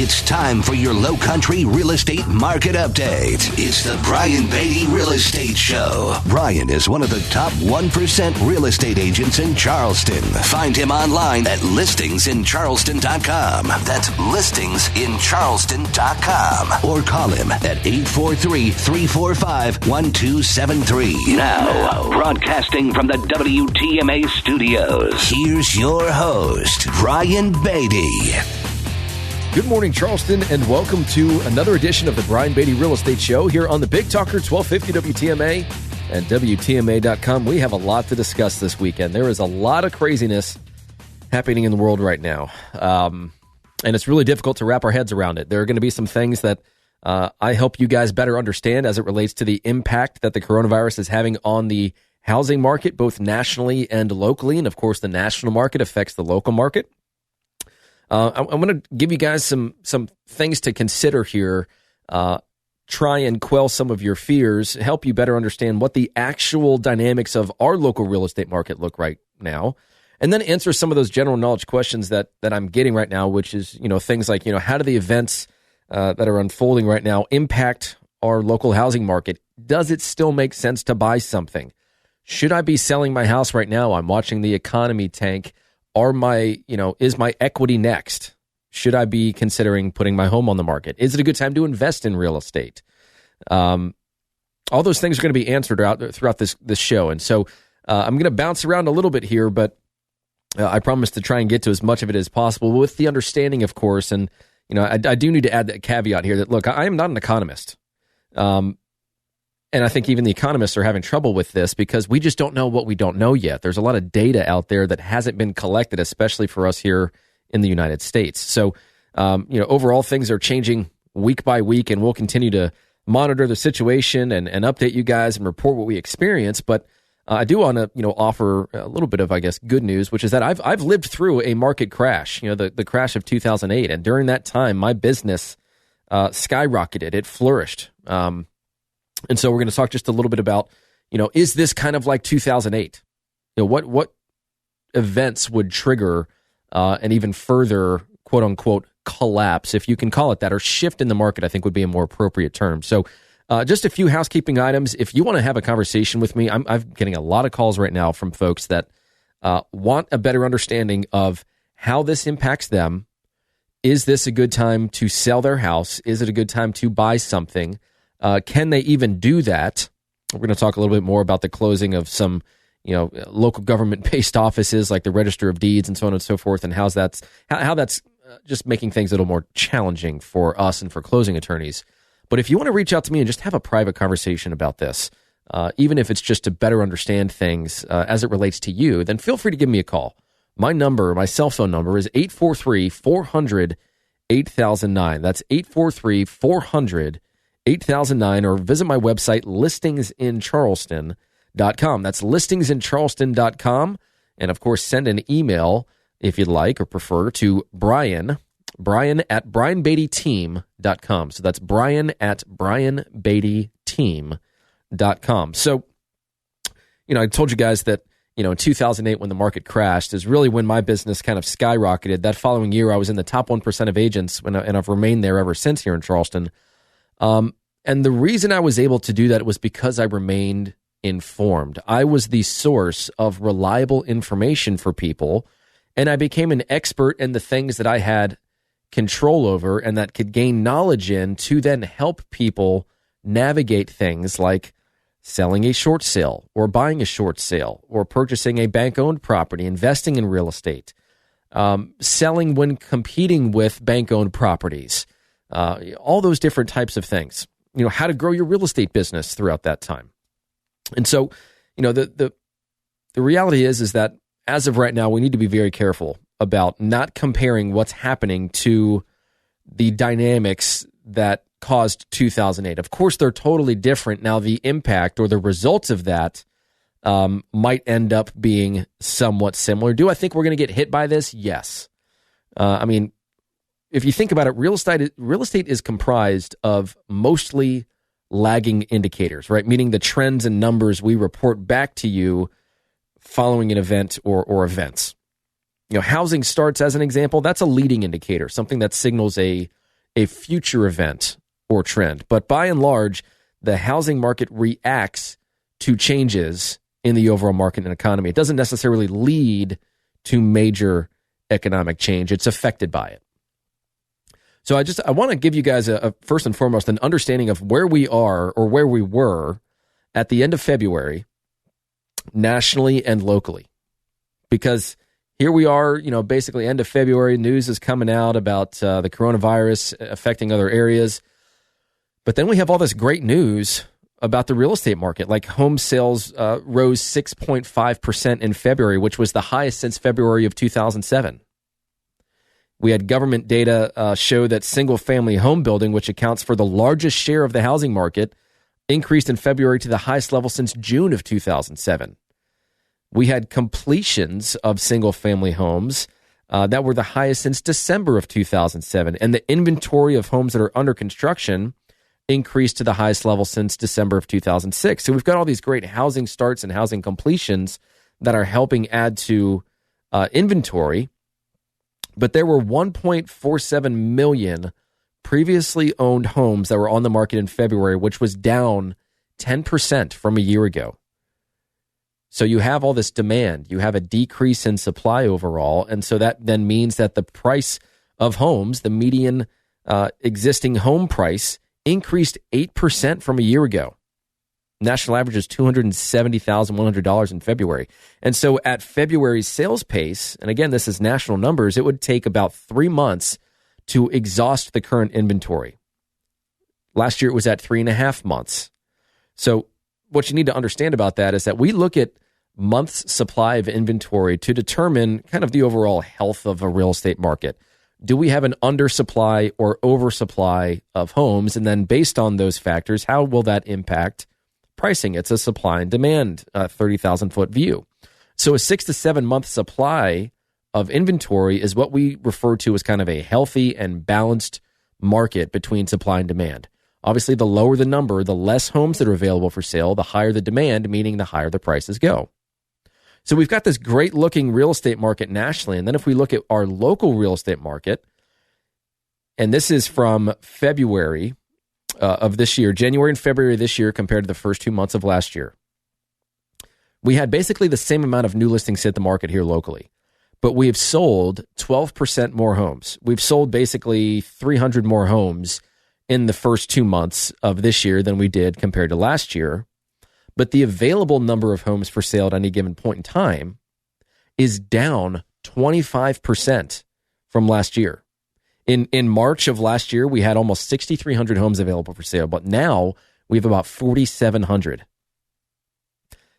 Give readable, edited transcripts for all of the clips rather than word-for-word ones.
It's time for your Low Country Real Estate Market Update. It's the Brian Beatty Real Estate Show. Brian is one of the top 1% real estate agents in Charleston. Find him online at listingsincharleston.com. That's listingsincharleston.com. Or call him at 843-345-1273. Now, broadcasting from the WTMA studios, here's your host, Brian Beatty. Good morning, Charleston, and welcome to another edition of the Brian Beatty Real Estate Show here on the Big Talker 1250 WTMA and WTMA.com. We have a lot to discuss this weekend. There is a lot of craziness happening in the world right now, and it's really difficult to wrap our heads around it. There are going to be some things that I help you guys better understand as it relates to the impact that the coronavirus is having on the housing market, both nationally and locally, and of course the national market affects the local market. I'm going to give you guys some things to consider here, try and quell some of your fears, help you better understand what the actual dynamics of our local real estate market look right now, and then answer some of those general knowledge questions that I'm getting right now, which is, things like, how do the events that are unfolding right now impact our local housing market? Does it still make sense to buy something? Should I be selling my house right now? I'm watching the economy tank. Is my equity next? Should I be considering putting my home on the market? Is it a good time to invest in real estate? All those things are going to be answered throughout this show. And so I'm going to bounce around a little bit here, but I promise to try and get to as much of it as possible with the understanding, of course. And, I do need to add that caveat here that, look, I am not an economist. And I think even the economists are having trouble with this because we just don't know what we don't know yet. There's a lot of data out there that hasn't been collected, especially for us here in the United States. So, overall things are changing week by week, and we'll continue to monitor the situation and update you guys and report what we experience. But I do want to, offer a little bit of, I guess, good news, which is that I've lived through a market crash, the crash of 2008. And during that time, my business skyrocketed. It flourished. And so we're going to talk just a little bit about, is this kind of like 2008? What events would trigger an even further, quote unquote, collapse, if you can call it that, or shift in the market, I think would be a more appropriate term. So just a few housekeeping items. If you want to have a conversation with me, I'm getting a lot of calls right now from folks that want a better understanding of how this impacts them. Is this a good time to sell their house? Is it a good time to buy something? Can they even do that? We're going to talk a little bit more about the closing of some, local government-based offices like the Register of Deeds and so on and so forth, and how that's just making things a little more challenging for us and for closing attorneys. But if you want to reach out to me and just have a private conversation about this, even if it's just to better understand things as it relates to you, then feel free to give me a call. My cell phone number is 843-400-8009. That's 843-400-8009, or visit my website, listingsincharleston.com. That's listingsincharleston.com. And of course, send an email if you'd like or prefer to Brian at brianbeattyteam.com. So that's Brian at brianbeattyteam.com. So, I told you guys that, in 2008 when the market crashed is really when my business kind of skyrocketed. That following year, I was in the top 1% of agents, and I've remained there ever since here in Charleston. And the reason I was able to do that was because I remained informed. I was the source of reliable information for people, and I became an expert in the things that I had control over and that could gain knowledge in to then help people navigate things like selling a short sale or buying a short sale or purchasing a bank-owned property, investing in real estate, selling when competing with bank-owned properties, all those different types of things, how to grow your real estate business throughout that time. And so, the reality is that as of right now, we need to be very careful about not comparing what's happening to the dynamics that caused 2008. Of course, they're totally different. Now, the impact or the results of that might end up being somewhat similar. Do I think we're going to get hit by this? Yes. If you think about it, real estate is comprised of mostly lagging indicators, right? Meaning the trends and numbers we report back to you following an event or events. Housing starts, as an example, that's a leading indicator, something that signals a a future event or trend. But by and large, the housing market reacts to changes in the overall market and economy. It doesn't necessarily lead to major economic change. It's affected by it. So I want to give you guys a first and foremost an understanding of where we are or where we were at the end of February, nationally and locally. Because here we are, basically end of February, news is coming out about the coronavirus affecting other areas. But then we have all this great news about the real estate market, like home sales rose 6.5% in February, which was the highest since February of 2007. We had government data show that single-family home building, which accounts for the largest share of the housing market, increased in February to the highest level since June of 2007. We had completions of single-family homes that were the highest since December of 2007, and the inventory of homes that are under construction increased to the highest level since December of 2006. So we've got all these great housing starts and housing completions that are helping add to inventory. But there were 1.47 million previously owned homes that were on the market in February, which was down 10% from a year ago. So you have all this demand. You have a decrease in supply overall. And so that then means that the price of homes, the median existing home price, increased 8% from a year ago. National average is $270,100 in February. And so at February's sales pace, and again, this is national numbers, it would take about 3 months to exhaust the current inventory. Last year, it was at 3.5 months. So what you need to understand about that is that we look at months' supply of inventory to determine kind of the overall health of a real estate market. Do we have an undersupply or oversupply of homes? And then based on those factors, how will that impact pricing? It's a supply and demand 30,000-foot view. So a 6 to 7 month supply of inventory is what we refer to as kind of a healthy and balanced market between supply and demand. Obviously, the lower the number, the less homes that are available for sale, the higher the demand, meaning the higher the prices go. So we've got this great looking real estate market nationally. And then if we look at our local real estate market, and this is from February of this year, January and February this year compared to the first 2 months of last year, we had basically the same amount of new listings hit the market here locally, but we have sold 12% more homes. We've sold basically 300 more homes in the first 2 months of this year than we did compared to last year. But the available number of homes for sale at any given point in time is down 25% from last year. In March of last year, we had almost 6,300 homes available for sale, but now we have about 4,700.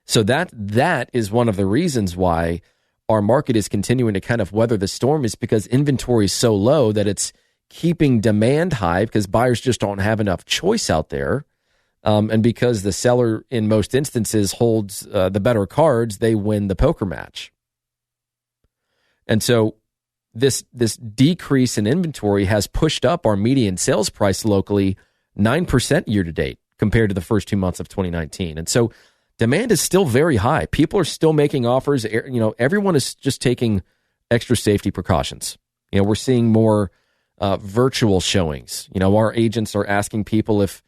So that is one of the reasons why our market is continuing to kind of weather the storm, is because inventory is so low that it's keeping demand high because buyers just don't have enough choice out there. And because the seller, in most instances, holds the better cards, they win the poker match. And so this decrease in inventory has pushed up our median sales price locally 9% year to date compared to the first 2 months of 2019. And so demand is still very high. People are still making offers. Everyone is just taking extra safety precautions. We're seeing more virtual showings. Our agents are asking people if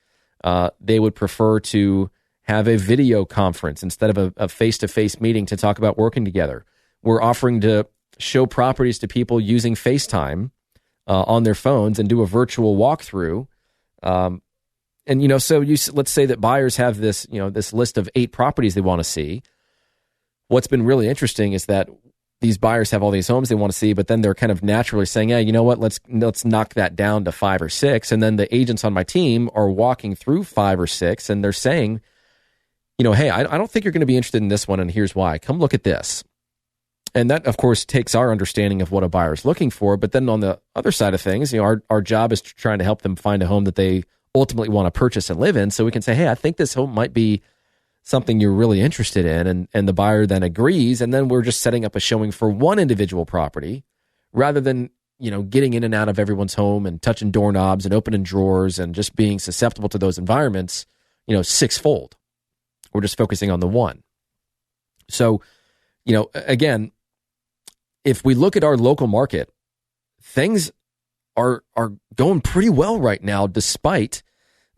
they would prefer to have a video conference instead of a face-to-face meeting to talk about working together. We're offering to show properties to people using FaceTime on their phones and do a virtual walkthrough. Let's say that buyers have this list of 8 properties they want to see. What's been really interesting is that these buyers have all these homes they want to see, but then they're kind of naturally saying, "Hey, you know what? Let's knock that down to 5 or 6." And then the agents on my team are walking through 5 or 6, and they're saying, "Hey, I don't think you're going to be interested in this one, and here's why. Come look at this." And that, of course, takes our understanding of what a buyer is looking for. But then on the other side of things, our job is trying to help them find a home that they ultimately want to purchase and live in. So we can say, "Hey, I think this home might be something you're really interested in," and the buyer then agrees, and then we're just setting up a showing for one individual property rather than getting in and out of everyone's home and touching doorknobs and opening drawers and just being susceptible to those environments sixfold. We're just focusing on the one. So again, if we look at our local market, things are going pretty well right now, despite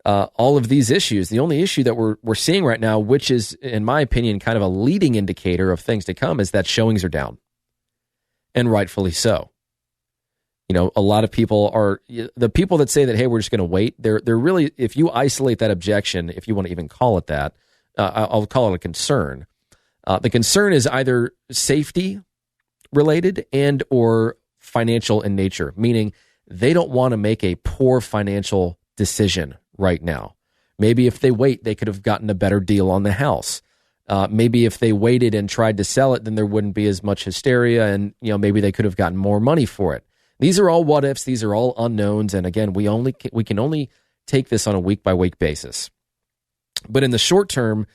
all of these issues. The only issue that we're seeing right now, which is, in my opinion, kind of a leading indicator of things to come, is that showings are down, and rightfully so. A lot of people are, the people that say that, hey, we're just going to wait, they're really, if you isolate that objection, if you want to even call it that, I'll call it a concern. The concern is either safety related and or financial in nature, meaning they don't want to make a poor financial decision right now. Maybe if they wait, they could have gotten a better deal on the house. Maybe if they waited and tried to sell it, then there wouldn't be as much hysteria, and maybe they could have gotten more money for it. These are all what ifs. These are all unknowns. And again, we can only take this on a week by week basis. But in the short term,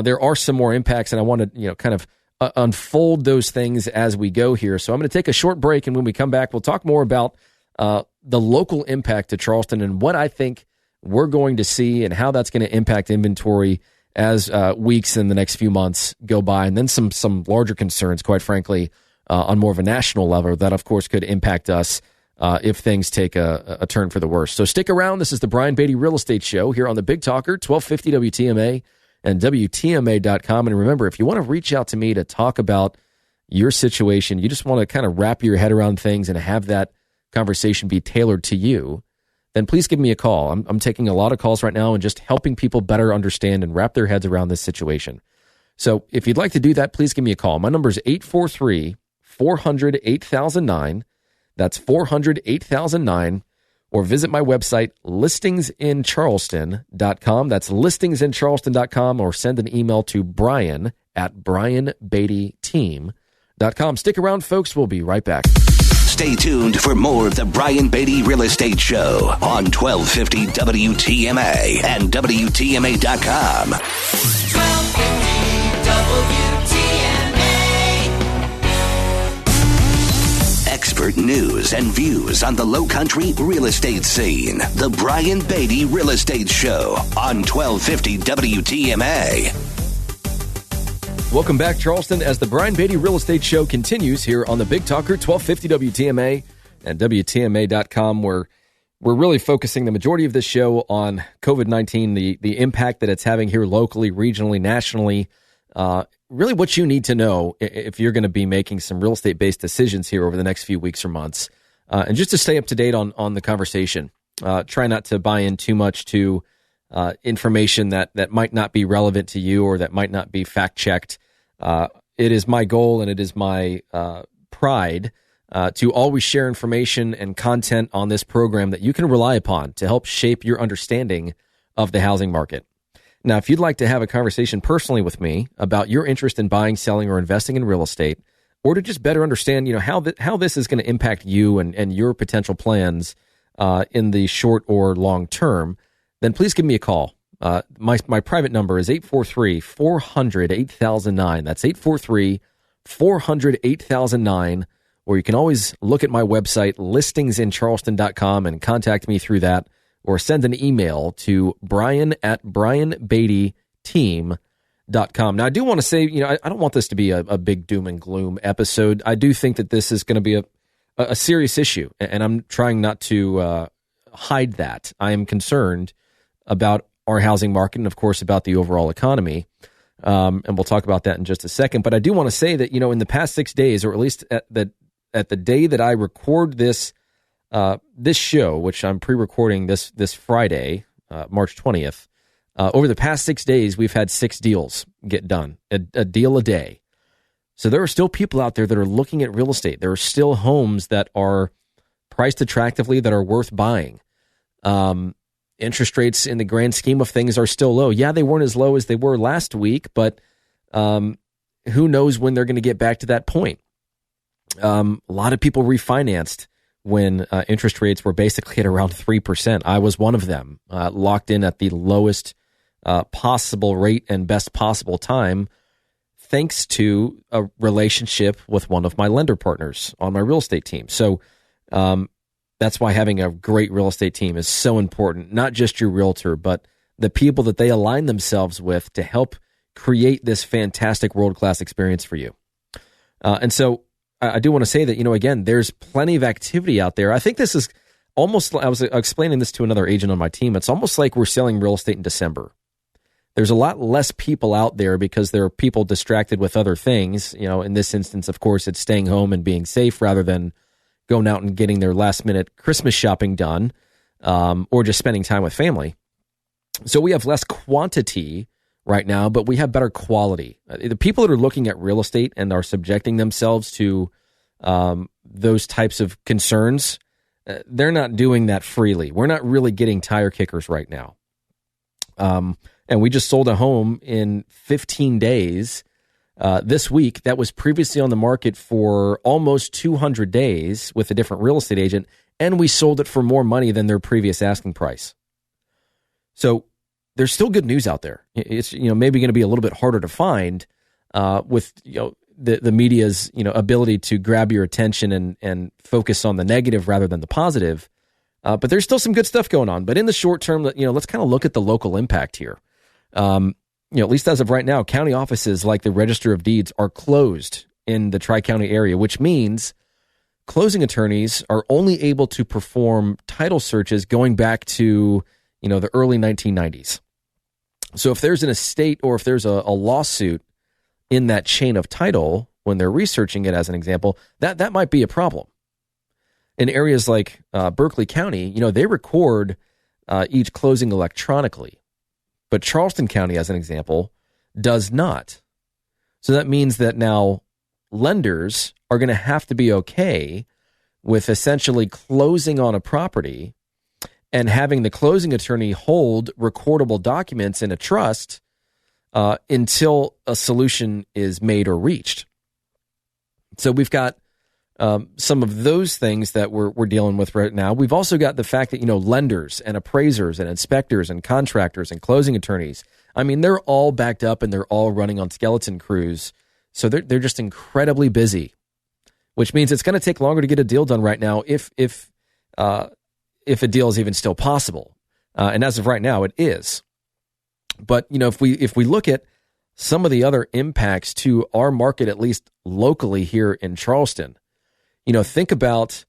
there are some more impacts, and I want to kind of unfold those things as we go here. So I'm going to take a short break, and when we come back, we'll talk more about the local impact to Charleston and what I think we're going to see and how that's going to impact inventory as weeks in the next few months go by, and then some larger concerns, quite frankly, on more of a national level that, of course, could impact us if things take a turn for the worse. So stick around. This is the Brian Beatty Real Estate Show here on the Big Talker, 1250 WTMA and WTMA.com. And remember, if you want to reach out to me to talk about your situation, you just want to kind of wrap your head around things and have that conversation be tailored to you, then please give me a call. I'm taking a lot of calls right now and just helping people better understand and wrap their heads around this situation. So if you'd like to do that, please give me a call. My number is 843-400-8009. That's 400-8009. Or visit my website, listingsincharleston.com. That's listingsincharleston.com, or send an email to brian@brianbeattyteam.com. Stick around, folks. We'll be right back. Stay tuned for more of the Brian Beatty Real Estate Show on 1250 WTMA and WTMA.com. 1250 WTMA. Expert news and views on the Lowcountry real estate scene. The Brian Beatty Real Estate Show on 1250 WTMA. Welcome back, Charleston, as the Brian Beatty Real Estate Show continues here on the Big Talker, 1250 WTMA and WTMA.com, where we're really focusing the majority of this show on COVID-19, the impact that it's having here locally, regionally, nationally, really what you need to know if you're going to be making some real estate-based decisions here over the next few weeks or months. And just to stay up to date on the conversation, try not to buy in too much to information that might not be relevant to you or that might not be fact-checked. It is my goal and it is my pride to always share information and content on this program that you can rely upon to help shape your understanding of the housing market. Now, if you'd like to have a conversation personally with me about your interest in buying, selling, or investing in real estate, or to just better understand, how this is going to impact you and your potential plans in the short or long term, then please give me a call. My private number is 843-400-8009. That's 843-400-8009. Or you can always look at my website, listingsincharleston.com, and contact me through that, or send an email to brian@brianbeattyteam.com. Now, I do want to say, I don't want this to be a big doom and gloom episode. I do think that this is going to be a serious issue, and I'm trying not to hide that. I am concerned about our housing market and, of course, about the overall economy. And we'll talk about that in just a second. But I do want to say that, in the past 6 days, or at least at the day that I record this show, which I'm pre-recording this Friday, March 20th, over the past 6 days, we've had 6 deals get done, a deal a day. So there are still people out there that are looking at real estate. There are still homes that are priced attractively that are worth buying. Interest rates in the grand scheme of things are still low. Yeah, they weren't as low as they were last week, but who knows when they're going to get back to that point. A lot of people refinanced when interest rates were basically at around 3%. I was one of them, locked in at the lowest possible rate and best possible time, thanks to a relationship with one of my lender partners on my real estate team. So that's why having a great real estate team is so important, not just your realtor, but the people that they align themselves with to help create this fantastic world-class experience for you. And so I do want to say that, again, there's plenty of activity out there. I think this is almost, I was explaining this to another agent on my team. It's almost like we're selling real estate in December. There's a lot less people out there because there are people distracted with other things. In this instance, of course, it's staying home and being safe rather than going out and getting their last minute Christmas shopping done, or just spending time with family. So we have less quantity right now, but we have better quality. The people that are looking at real estate and are subjecting themselves to those types of concerns, they're not doing that freely. We're not really getting tire kickers right now. And we just sold a home in 15 days this week that was previously on the market for almost 200 days with a different real estate agent, and we sold it for more money than their previous asking price. So there's still good news out there. It's maybe going to be a little bit harder to find with the media's ability to grab your attention and focus on the negative rather than the positive. But there's still some good stuff going on. But in the short term, let's kind of look at the local impact here. At least as of right now, county offices like the Register of Deeds are closed in the Tri-County area, which means closing attorneys are only able to perform title searches going back to, the early 1990s. So if there's an estate or if there's a lawsuit in that chain of title, when they're researching it, as an example, that might be a problem. In areas like Berkeley County, they record each closing electronically. But Charleston County, as an example, does not. So that means that now lenders are going to have to be okay with essentially closing on a property and having the closing attorney hold recordable documents in a trust until a solution is made or reached. So we've got some of those things that we're dealing with right now. We've also got the fact that, lenders and appraisers and inspectors and contractors and closing attorneys, they're all backed up and they're all running on skeleton crews. So they're just incredibly busy, which means it's going to take longer to get a deal done right now if a deal is even still possible. And as of right now, it is. But, if we look at some of the other impacts to our market, at least locally here in Charleston, think about,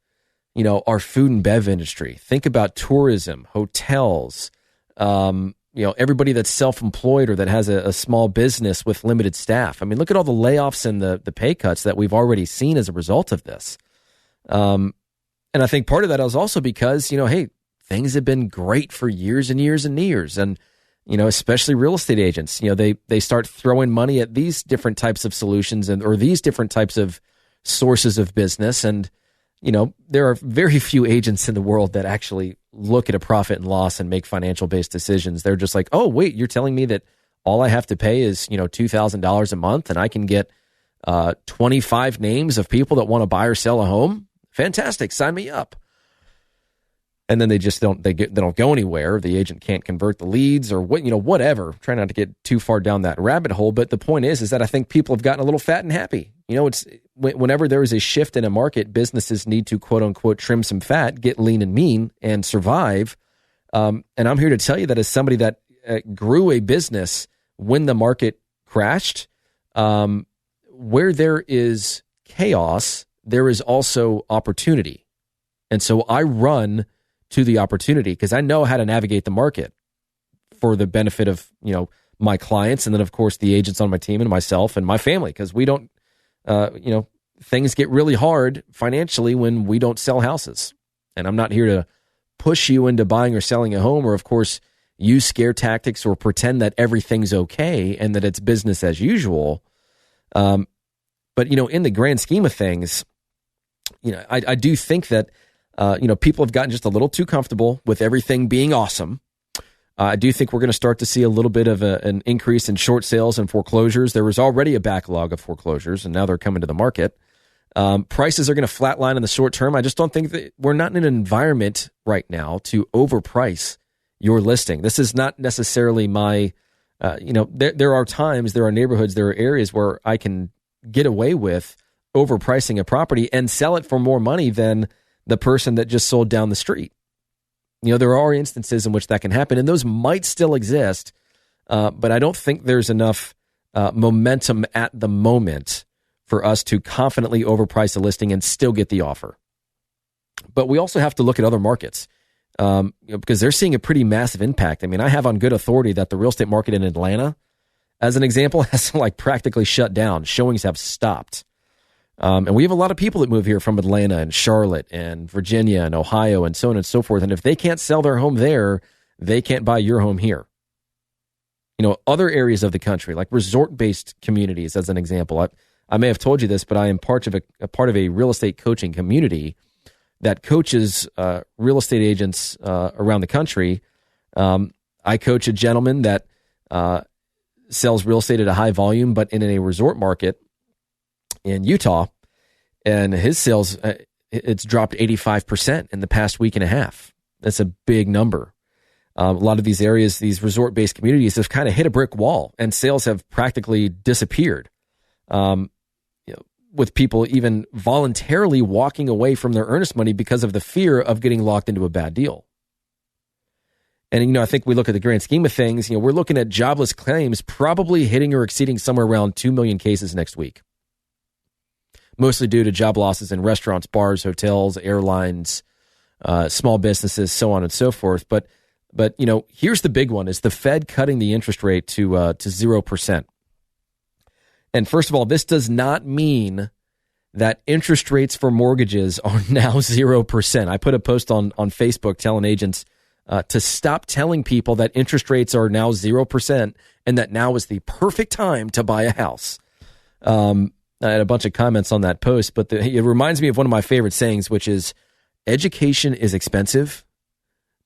our food and bev industry. Think about tourism, hotels, everybody that's self-employed or that has a small business with limited staff. Look at all the layoffs and the pay cuts that we've already seen as a result of this. And I think part of that is also because, hey, things have been great for years and years and years. And, especially real estate agents, they start throwing money at these different types of solutions or these different types of sources of business. And, there are very few agents in the world that actually look at a profit and loss and make financial based decisions. They're just like, oh, wait, you're telling me that all I have to pay is, $2,000 a month and I can get 25 names of people that want to buy or sell a home? Fantastic. Sign me up. And then they just don't go anywhere. The agent can't convert the leads or whatever. Try not to get too far down that rabbit hole. But the point is that I think people have gotten a little fat and happy. It's whenever there is a shift in a market, businesses need to quote unquote trim some fat, get lean and mean, and survive. And I'm here to tell you that as somebody that grew a business when the market crashed, where there is chaos, there is also opportunity. And so I run to the opportunity because I know how to navigate the market for the benefit of, my clients. And then of course the agents on my team and myself and my family, because we don't, things get really hard financially when we don't sell houses. And I'm not here to push you into buying or selling a home or of course use scare tactics or pretend that everything's okay and that it's business as usual. But, in the grand scheme of things, I do think that, people have gotten just a little too comfortable with everything being awesome. I do think we're going to start to see a little bit of an increase in short sales and foreclosures. There was already a backlog of foreclosures, and now they're coming to the market. Prices are going to flatline in the short term. I just don't think that we're not in an environment right now to overprice your listing. This is not necessarily my, there are times, there are neighborhoods, there are areas where I can get away with overpricing a property and sell it for more money than the person that just sold down the street. There are instances in which that can happen, and those might still exist, but I don't think there's enough momentum at the moment for us to confidently overprice a listing and still get the offer. But we also have to look at other markets because they're seeing a pretty massive impact. I mean, I have on good authority that the real estate market in Atlanta, as an example, has like practically shut down. Showings have stopped. And we have a lot of people that move here from Atlanta and Charlotte and Virginia and Ohio and so on and so forth. And if they can't sell their home there, they can't buy your home here. You know, other areas of the country, like resort-based communities, as an example. I may have told you this, but I am part of a real estate coaching community that coaches real estate agents around the country. I coach a gentleman that sells real estate at a high volume, but in a resort market in Utah, and his sales, it's dropped 85% in the past week and a half. That's a big number. A lot of these areas, these resort-based communities, have kind of hit a brick wall, and sales have practically disappeared. With people even voluntarily walking away from their earnest money because of the fear of getting locked into a bad deal. And, I think we look at the grand scheme of things, we're looking at jobless claims probably hitting or exceeding somewhere around 2 million cases next week. Mostly due to job losses in restaurants, bars, hotels, airlines, small businesses, so on and so forth. But here's the big one: is the Fed cutting the interest rate to 0%. And first of all, this does not mean that interest rates for mortgages are now 0%. I put a post on Facebook telling agents to stop telling people that interest rates are now 0% and that now is the perfect time to buy a house. I had a bunch of comments on that post, but it reminds me of one of my favorite sayings, which is, education is expensive,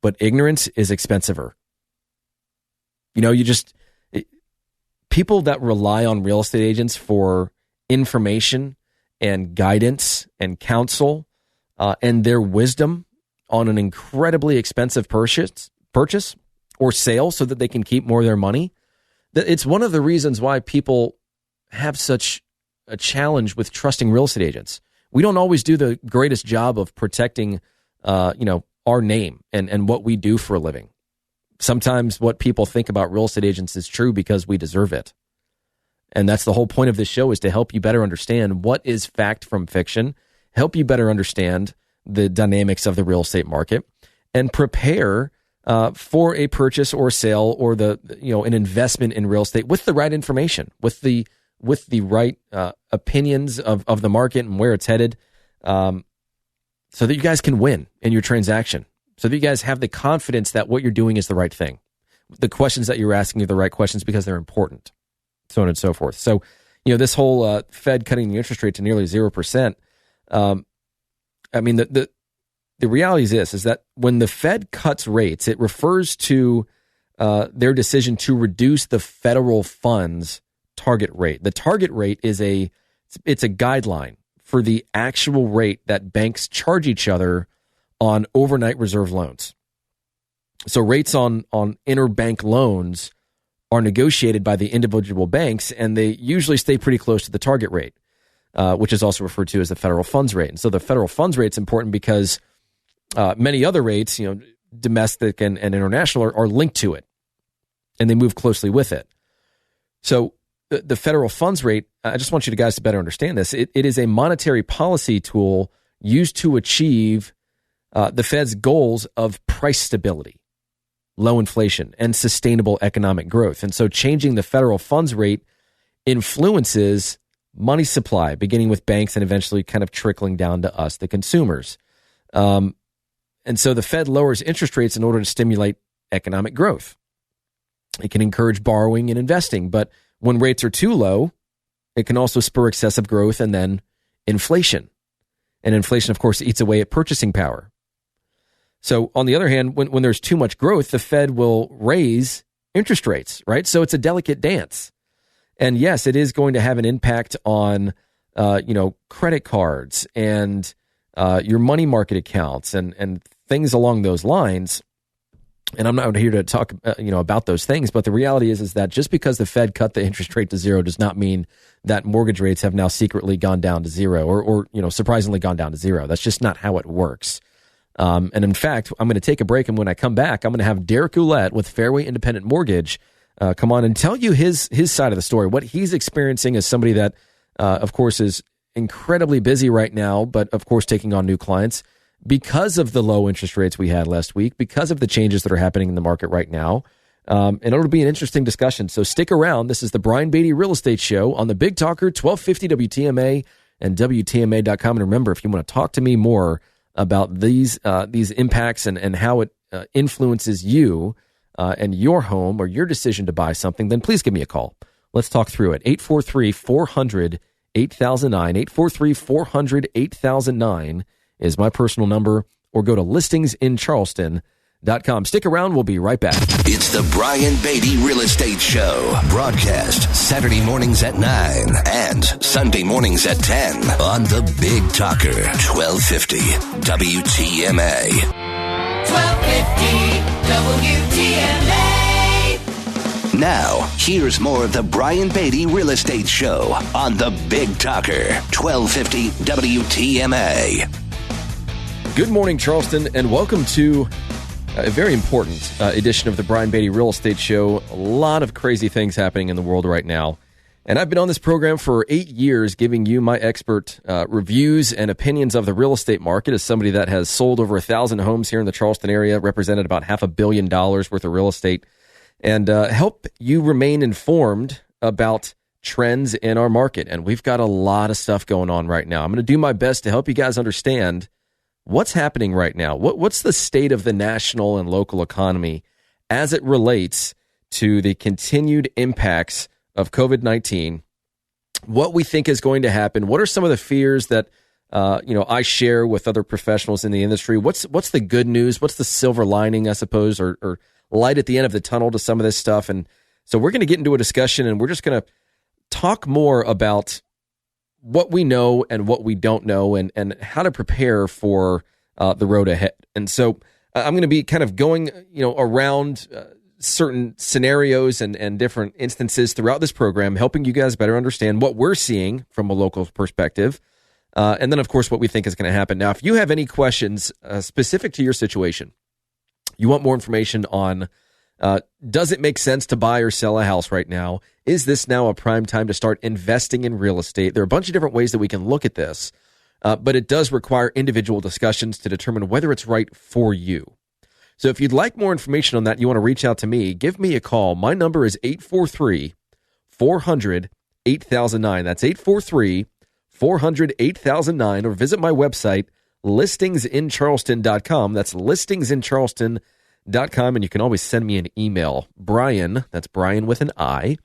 but ignorance is expensiver. People that rely on real estate agents for information and guidance and counsel and their wisdom on an incredibly expensive purchase or sale so that they can keep more of their money. It's one of the reasons why people have such a challenge with trusting real estate agents. We don't always do the greatest job of protecting, our name and what we do for a living. Sometimes what people think about real estate agents is true because we deserve it. And that's the whole point of this show, is to help you better understand what is fact from fiction, help you better understand the dynamics of the real estate market, and prepare for a purchase or sale or an investment in real estate with the right information, with the right opinions of the market and where it's headed, so that you guys can win in your transaction. So that you guys have the confidence that what you're doing is the right thing. The questions that you're asking are the right questions because they're important, so on and so forth. So, this whole Fed cutting the interest rate to nearly 0%. The reality is that when the Fed cuts rates, it refers to their decision to reduce the federal funds target rate. The target rate is it's a guideline for the actual rate that banks charge each other on overnight reserve loans. So rates on interbank loans are negotiated by the individual banks, and they usually stay pretty close to the target rate, which is also referred to as the federal funds rate. And so the federal funds rate is important because many other rates, domestic and international, are linked to it, and they move closely with it. So the federal funds rate, I just want you guys to better understand this. It is a monetary policy tool used to achieve the Fed's goals of price stability, low inflation, and sustainable economic growth. And so changing the federal funds rate influences money supply, beginning with banks and eventually kind of trickling down to us, the consumers. And so the Fed lowers interest rates in order to stimulate economic growth. It can encourage borrowing and investing, but when rates are too low, it can also spur excessive growth and then inflation. And inflation, of course, eats away at purchasing power. So on the other hand, when there's too much growth, the Fed will raise interest rates, right? So it's a delicate dance. And yes, it is going to have an impact on, credit cards and your money market accounts and things along those lines. And I'm not here to talk, about those things. But the reality is that just because the Fed cut the interest rate to zero does not mean that mortgage rates have now secretly gone down to zero or surprisingly gone down to zero. That's just not how it works. And in fact, I'm going to take a break, and when I come back, I'm going to have Derek Ouellette with Fairway Independent Mortgage come on and tell you his side of the story, what he's experiencing as somebody that, of course, is incredibly busy right now, but of course taking on new clients, because of the low interest rates we had last week, because of the changes that are happening in the market right now. And it'll be an interesting discussion. So stick around. This is the Brian Beatty Real Estate Show on the Big Talker, 1250 WTMA and WTMA.com. And remember, if you want to talk to me more about these impacts and how it influences you and your home or your decision to buy something, then please give me a call. Let's talk through it. 843-400-8009. 843-400-8009 is my personal number, or go to listingsincharleston.com. Stick around. We'll be right back. It's the Brian Beatty Real Estate Show. Broadcast Saturday mornings at 9 and Sunday mornings at 10 on the Big Talker, 1250 WTMA. 1250 WTMA. Now, here's more of the Brian Beatty Real Estate Show on the Big Talker, 1250 WTMA. Good morning, Charleston, and welcome to a very important edition of the Brian Beatty Real Estate Show. A lot of crazy things happening in the world right now. And I've been on this program for 8 years, giving you my expert reviews and opinions of the real estate market as somebody that has sold over 1,000 homes here in the Charleston area, represented about $500 million worth of real estate, and help you remain informed about trends in our market. And we've got a lot of stuff going on right now. I'm going to do my best to help you guys understand what's happening right now. What's the state of the national and local economy as it relates to the continued impacts of COVID-19, what we think is going to happen, what are some of the fears that I share with other professionals in the industry, what's the good news, what's the silver lining, I suppose, or light at the end of the tunnel to some of this stuff. And so we're going to get into a discussion, and we're just going to talk more about what we know and what we don't know, and how to prepare for the road ahead. And so I'm going to be kind of going around certain scenarios and different instances throughout this program, helping you guys better understand what we're seeing from a local perspective. And then, of course, what we think is going to happen. Now, if you have any questions specific to your situation, you want more information on does it make sense to buy or sell a house right now? Is this now a prime time to start investing in real estate? There are a bunch of different ways that we can look at this, but it does require individual discussions to determine whether it's right for you. So if you'd like more information on that, you want to reach out to me, give me a call. My number is 843-400-8009. That's 843-400-8009, or visit my website, listingsincharleston.com. That's listingsincharleston.com, and you can always send me an email. Brian, that's Brian with an I,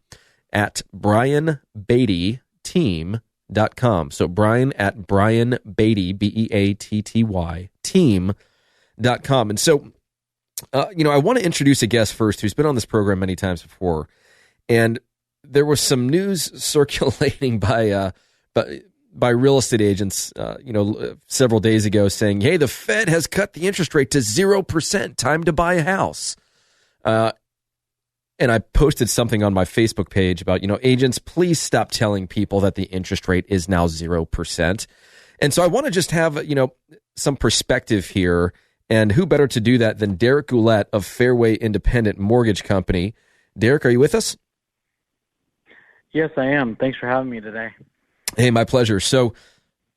at brianbeattyteam.com. So Brian at brianbeatty, B-E-A-T-T-Y, team.com. And so, I want to introduce a guest first who's been on this program many times before. And there was some news circulating by real estate agents, several days ago saying, hey, the Fed has cut the interest rate to 0%. Time to buy a house. And I posted something on my Facebook page about, agents, please stop telling people that the interest rate is now 0%. And so I want to just have, some perspective here. And who better to do that than Derek Goulet of Fairway Independent Mortgage Company. Derek, are you with us? Yes, I am. Thanks for having me today. Hey, my pleasure. So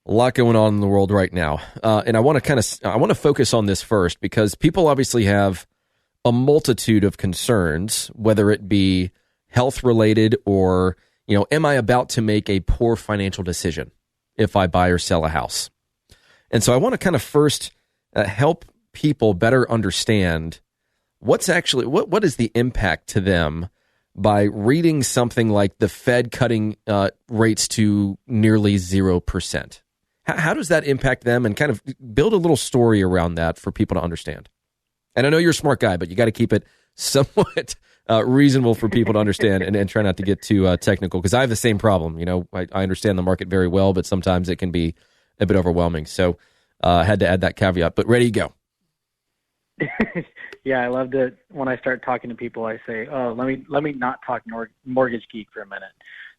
a lot going on in the world right now. And I want to focus on this first because people obviously have a multitude of concerns, whether it be health related or, am I about to make a poor financial decision if I buy or sell a house? And so I want to kind of first help people better understand what is the impact to them by reading something like the Fed cutting rates to nearly 0%. How does that impact them, and kind of build a little story around that for people to understand? And I know you're a smart guy, but you got to keep it somewhat reasonable for people to understand and try not to get too technical, because I have the same problem. I understand the market very well, but sometimes it can be a bit overwhelming. So I had to add that caveat, but ready to go. Yeah, I love to, when I start talking to people, I say, oh, let me not talk mortgage geek for a minute.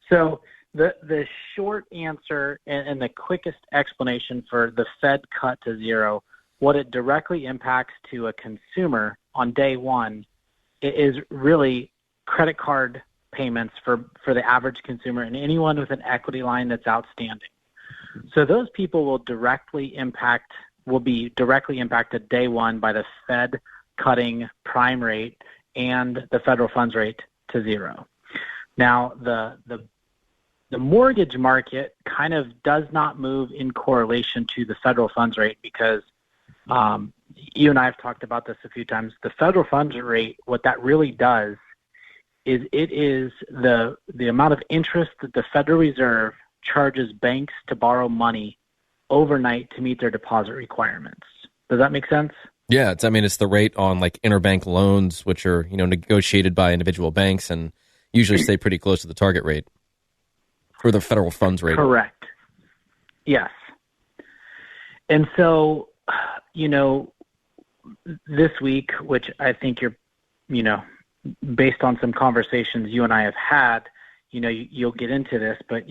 So the short answer and the quickest explanation for the Fed cut to zero, what it directly impacts to a consumer on day one is really credit card payments for the average consumer and anyone with an equity line that's outstanding. So those people will directly impact will be directly impacted day one by the Fed cutting prime rate and the federal funds rate to zero. Now, the mortgage market kind of does not move in correlation to the federal funds rate because you and I have talked about this a few times. The federal funds rate, what that really does is it is the amount of interest that the Federal Reserve charges banks to borrow money overnight to meet their deposit requirements. Does that make sense? Yeah, it's the rate on like interbank loans, which are negotiated by individual banks and usually stay pretty close to the target rate for the federal funds rate. Correct. Yes. And so, this week, which I think you're, based on some conversations you and I have had, you'll get into this, but,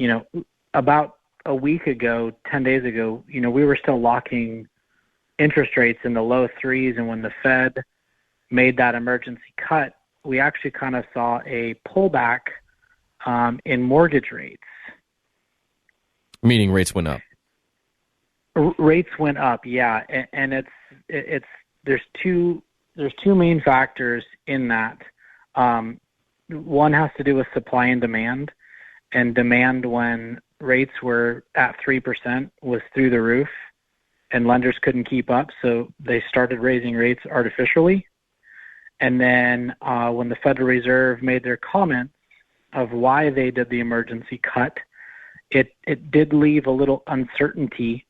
about a week ago, 10 days ago, we were still locking interest rates in the low threes. And when the Fed made that emergency cut, we actually kind of saw a pullback in mortgage rates. Meaning rates went up. Rates went up, yeah, and there's two main factors in that. One has to do with supply and demand, and demand when rates were at 3% was through the roof, and lenders couldn't keep up, so they started raising rates artificially. And then when the Federal Reserve made their comments of why they did the emergency cut, it did leave a little uncertainty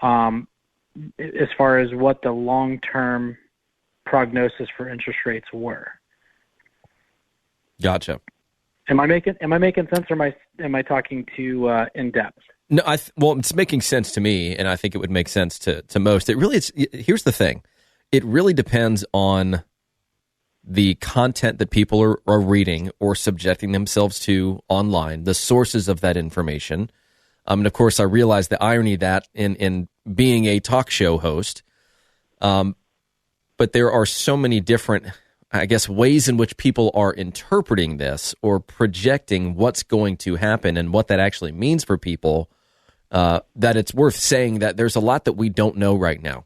as far as what the long-term prognosis for interest rates were. Gotcha. Am I making sense, or am I talking too in depth? No, it's making sense to me, and I think it would make sense to most. Here's the thing: it really depends on the content that people are reading or subjecting themselves to online, the sources of that information. And of course, I realize the irony of that in being a talk show host. But there are so many different, ways in which people are interpreting this or projecting what's going to happen and what that actually means for people, that it's worth saying that there's a lot that we don't know right now.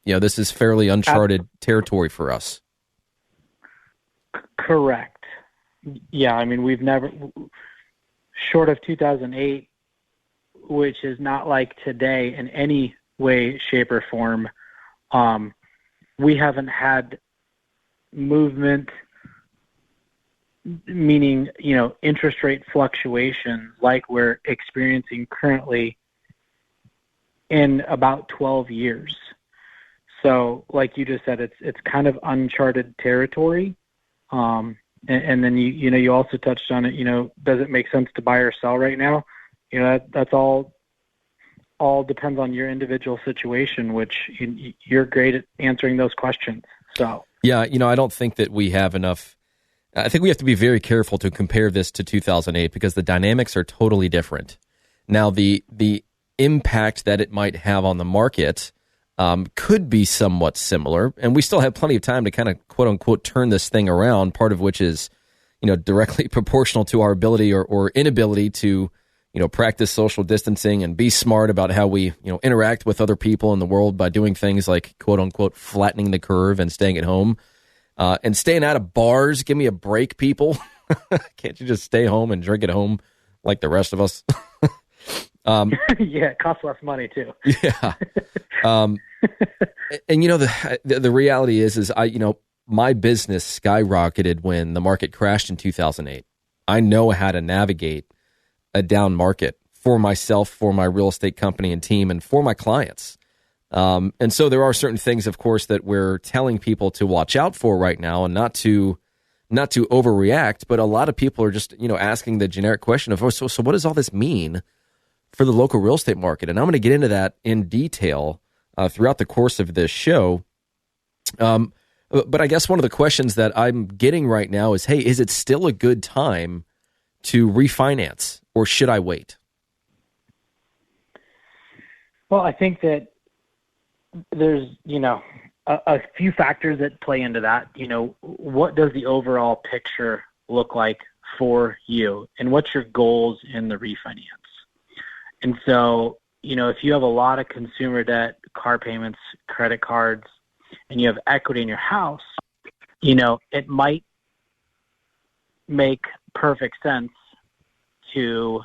This is fairly uncharted territory for us. Correct. Yeah, we've never, short of 2008, which is not like today in any way, shape, or form, we haven't had movement, meaning, interest rate fluctuations like we're experiencing currently in about 12 years. So, like you just said, it's kind of uncharted territory. And then you also touched on it. Does it make sense to buy or sell right now? That's all depends on your individual situation, which you're great at answering those questions. So yeah, I don't think that we have enough. I think we have to be very careful to compare this to 2008 because the dynamics are totally different. Now, the impact that it might have on the market could be somewhat similar, and we still have plenty of time to kind of quote unquote turn this thing around. Part of which is, directly proportional to our ability or inability to, practice social distancing and be smart about how we, interact with other people in the world by doing things like quote unquote flattening the curve and staying at home and staying out of bars. Give me a break, people. Can't you just stay home and drink at home like the rest of us? Yeah, it costs less money too. Yeah. And the reality is my business skyrocketed when the market crashed in 2008. I know how to navigate a down market for myself, for my real estate company and team, and for my clients. And so there are certain things, of course, that we're telling people to watch out for right now and not to overreact. But a lot of people are just, asking the generic question of, so what does all this mean for the local real estate market? And I'm going to get into that in detail throughout the course of this show. But I guess one of the questions that I'm getting right now is, hey, is it still a good time to refinance, or should I wait? Well, I think that there's, a few factors that play into that. What does the overall picture look like for you, and what's your goals in the refinance? And so, if you have a lot of consumer debt, car payments, credit cards, and you have equity in your house, it might make perfect sense to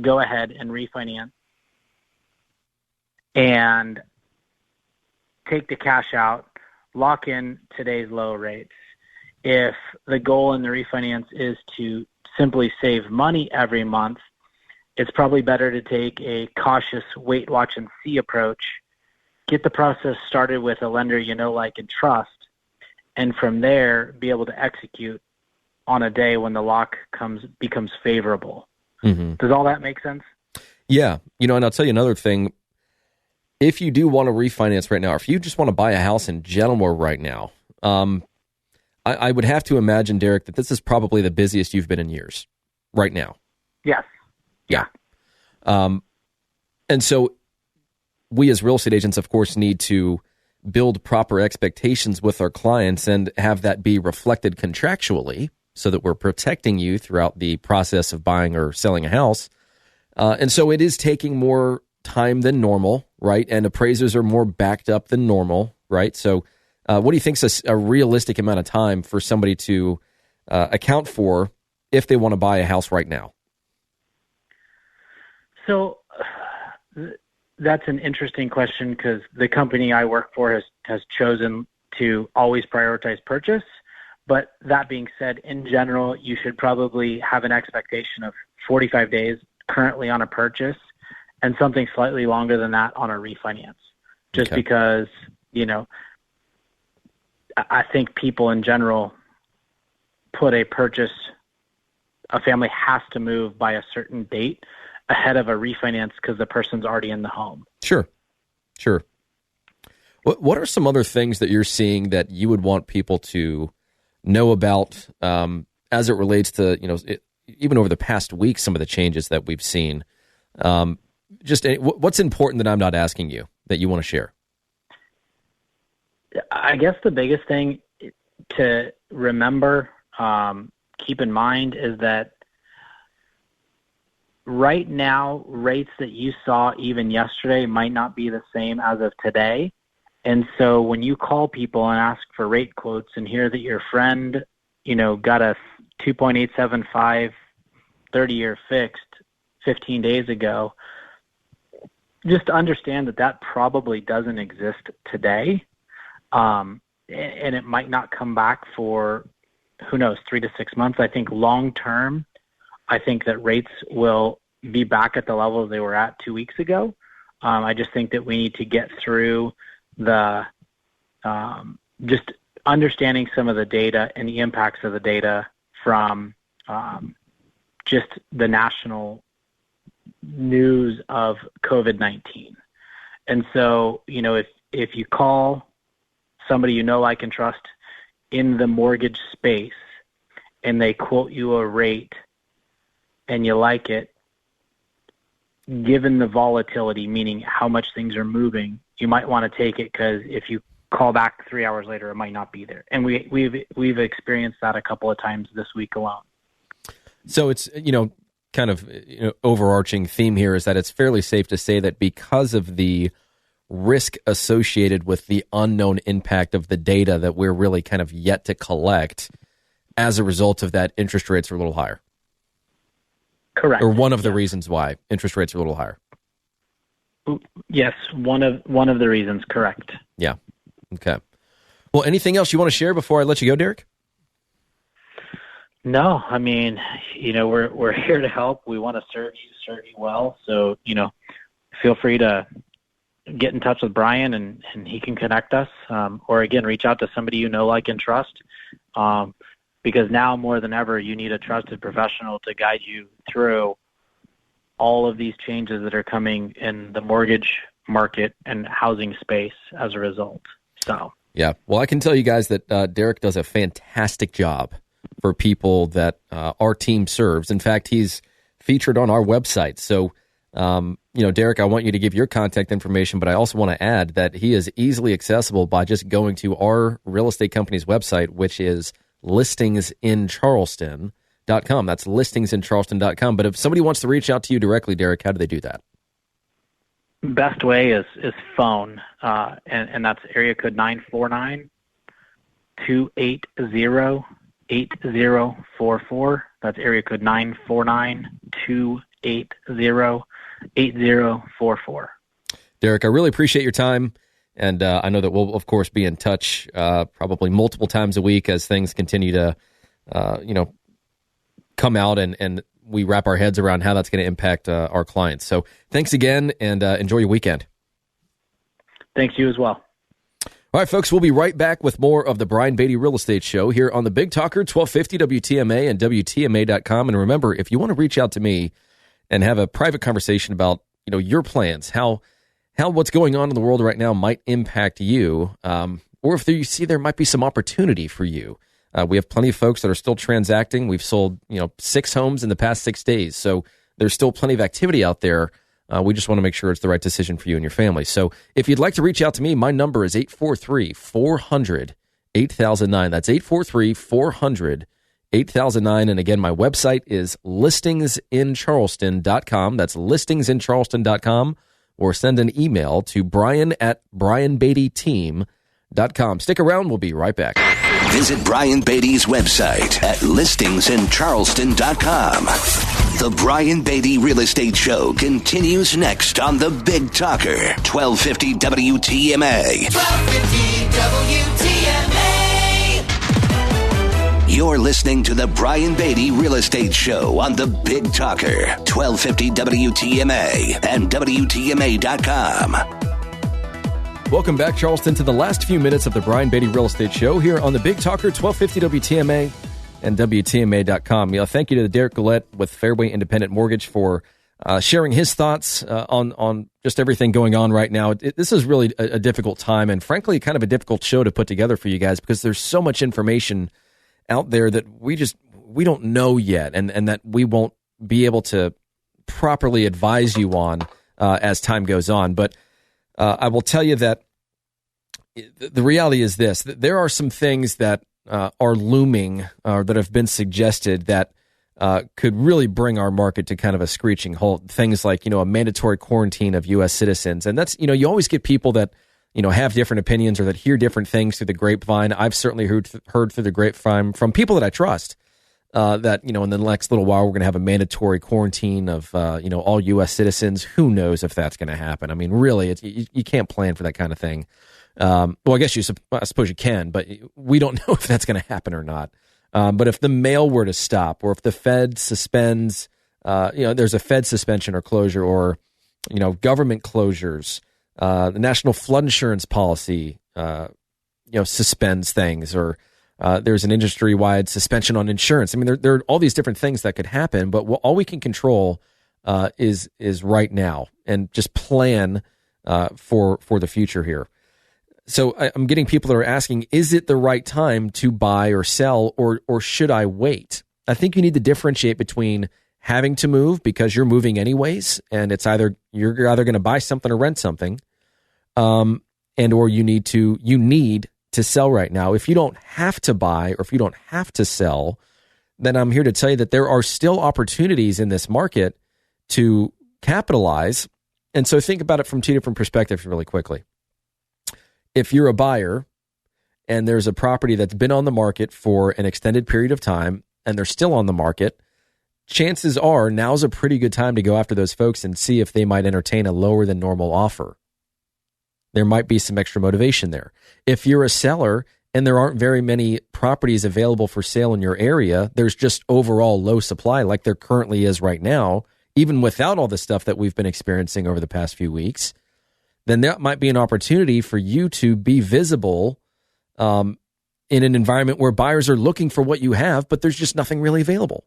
go ahead and refinance and take the cash out, lock in today's low rates. If the goal in the refinance is to simply save money every month, it's probably better to take a cautious wait, watch, and see approach, get the process started with a lender you know, like, and trust, and from there be able to execute on a day when the lock becomes favorable. Mm-hmm. Does all that make sense? Yeah. And I'll tell you another thing. If you do want to refinance right now, or if you just want to buy a house in general right now, I would have to imagine, Derek, that this is probably the busiest you've been in years right now. Yes. Yeah. And so we as real estate agents, of course, need to build proper expectations with our clients and have that be reflected contractually so that we're protecting you throughout the process of buying or selling a house. And so it is taking more time than normal, right? And appraisers are more backed up than normal, right? So what do you think is a realistic amount of time for somebody to account for if they want to buy a house right now? So that's an interesting question because the company I work for has chosen to always prioritize purchase. But that being said, in general, you should probably have an expectation of 45 days currently on a purchase and something slightly longer than that on a refinance. Just because, I think people in general put a family has to move by a certain date ahead of a refinance because the person's already in the home. Sure. What are some other things that you're seeing that you would want people to know about as it relates to, even over the past week, some of the changes that we've seen? What's important that I'm not asking you that you want to share? I guess the biggest thing to remember, keep in mind, is that right now, rates that you saw even yesterday might not be the same as of today. And so when you call people and ask for rate quotes and hear that your friend, got a 2.875 30-year fixed 15 days ago, just understand that probably doesn't exist today. And it might not come back for, 3 to 6 months. I think long term, I think that rates will be back at the level they were at 2 weeks ago. I just think that we need to get through the just understanding some of the data and the impacts of the data from just the national news of COVID-19. And so, if you call somebody you know, like, and trust in the mortgage space and they quote you a rate and you like it, given the volatility, meaning how much things are moving, you might want to take it because if you call back 3 hours later, it might not be there. And we've experienced that a couple of times this week alone. So it's, kind of overarching theme here is that it's fairly safe to say that because of the risk associated with the unknown impact of the data that we're really kind of yet to collect, as a result of that, interest rates are a little higher. Correct. Or one of the reasons why interest rates are a little higher. Yes, one of the reasons, correct. Yeah. Okay. Well, anything else you want to share before I let you go, Derek? No, I mean, we're here to help. We want to serve you well. So, feel free to get in touch with Brian and he can connect us. Or again, reach out to somebody you know, like, and trust. Because now more than ever, you need a trusted professional to guide you through all of these changes that are coming in the mortgage market and housing space as a result. So, yeah. Well, I can tell you guys that Derek does a fantastic job for people that our team serves. In fact, he's featured on our website. So, Derek, I want you to give your contact information, but I also want to add that he is easily accessible by just going to our real estate company's website, which is listingsincharleston.com. That's listingsincharleston.com. But if somebody wants to reach out to you directly, Derek, how do they do that? Best way is phone, and that's area code 949-280-8044. That's area code 949-280-8044. Derek, I really appreciate your time, and I know that we'll, of course, be in touch probably multiple times a week as things continue to, come out and we wrap our heads around how that's going to impact our clients. So thanks again, and enjoy your weekend. Thanks, you as well. All right, folks, we'll be right back with more of the Brian Beatty Real Estate Show here on the Big Talker, 1250 WTMA and WTMA.com. And remember, if you want to reach out to me and have a private conversation about, your plans, how what's going on in the world right now might impact you, or if you see there might be some opportunity for you. We have plenty of folks that are still transacting. We've sold, 6 homes in the past 6 days. So there's still plenty of activity out there. We just want to make sure it's the right decision for you and your family. So if you'd like to reach out to me, my number is 843-400-8009. That's 843-400-8009. And again, my website is listingsincharleston.com. That's listingsincharleston.com. Or send an email to brian@brianbeattyteam.com. Stick around. We'll be right back. Visit Brian Beatty's website at listingsincharleston.com. The Brian Beatty Real Estate Show continues next on the Big Talker, 1250 WTMA. 1250 WTMA. You're listening to the Brian Beatty Real Estate Show on the Big Talker, 1250 WTMA and WTMA.com. Welcome back, Charleston, to the last few minutes of the Brian Beatty Real Estate Show here on the Big Talker, 1250 WTMA and WTMA.com. Thank you to Derek Gillette with Fairway Independent Mortgage for sharing his thoughts on just everything going on right now. This is really a difficult time, and frankly, kind of a difficult show to put together for you guys because there's so much information out there that we don't know yet, and that we won't be able to properly advise you on as time goes on. But I will tell you that the reality is this: that there are some things that are looming or that have been suggested that could really bring our market to kind of a screeching halt. Things like, a mandatory quarantine of U.S. citizens. And that's, you always get people that, have different opinions or that hear different things through the grapevine. I've certainly heard through the grapevine from people that I trust that, in the next little while, we're going to have a mandatory quarantine of, all U.S. citizens. Who knows if that's going to happen? I mean, really, you can't plan for that kind of thing. Well, I suppose you can, but we don't know if that's going to happen or not. But if the mail were to stop, or if the Fed suspends, there's a Fed suspension or closure, or, government closures, the national flood insurance policy, suspends things, or there's an industry-wide suspension on insurance. I mean, there are all these different things that could happen, but all we can control is right now, and just plan for the future here. So I'm getting people that are asking, is it the right time to buy or sell, or should I wait? I think you need to differentiate between having to move because you're moving anyways, and it's you're either going to buy something or rent something, or you need to sell right now. If you don't have to buy or if you don't have to sell, then I'm here to tell you that there are still opportunities in this market to capitalize. And so think about it from 2 different perspectives really quickly. If you're a buyer and there's a property that's been on the market for an extended period of time and they're still on the market, chances are now's a pretty good time to go after those folks and see if they might entertain a lower than normal offer. There might be some extra motivation there. If you're a seller and there aren't very many properties available for sale in your area, there's just overall low supply like there currently is right now, even without all the stuff that we've been experiencing over the past few weeks, then that might be an opportunity for you to be visible in an environment where buyers are looking for what you have, but there's just nothing really available.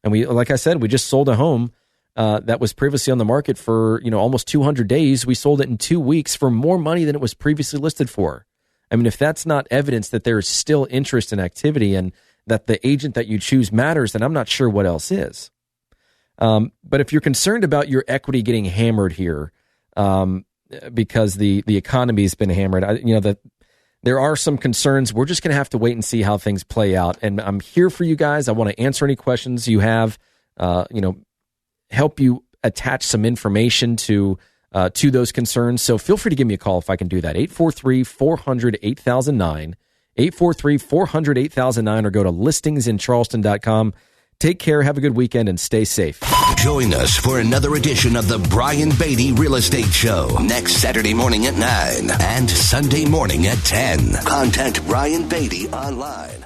And like I said, we just sold a home that was previously on the market for almost 200 days. We sold it in 2 weeks for more money than it was previously listed for. I mean, if that's not evidence that there is still interest and activity and that the agent that you choose matters, then I'm not sure what else is. But if you're concerned about your equity getting hammered here, because the economy has been hammered, that there are some concerns. We're just going to have to wait and see how things play out. And I'm here for you guys. I want to answer any questions you have, help you attach some information to those concerns. So feel free to give me a call if I can do that. 843-400-8009, 843-400-8009, or go to listingsincharleston.com. Take care, have a good weekend, and stay safe. Join us for another edition of the Brian Beatty Real Estate Show next Saturday morning at 9 and Sunday morning at 10. Contact Brian Beatty online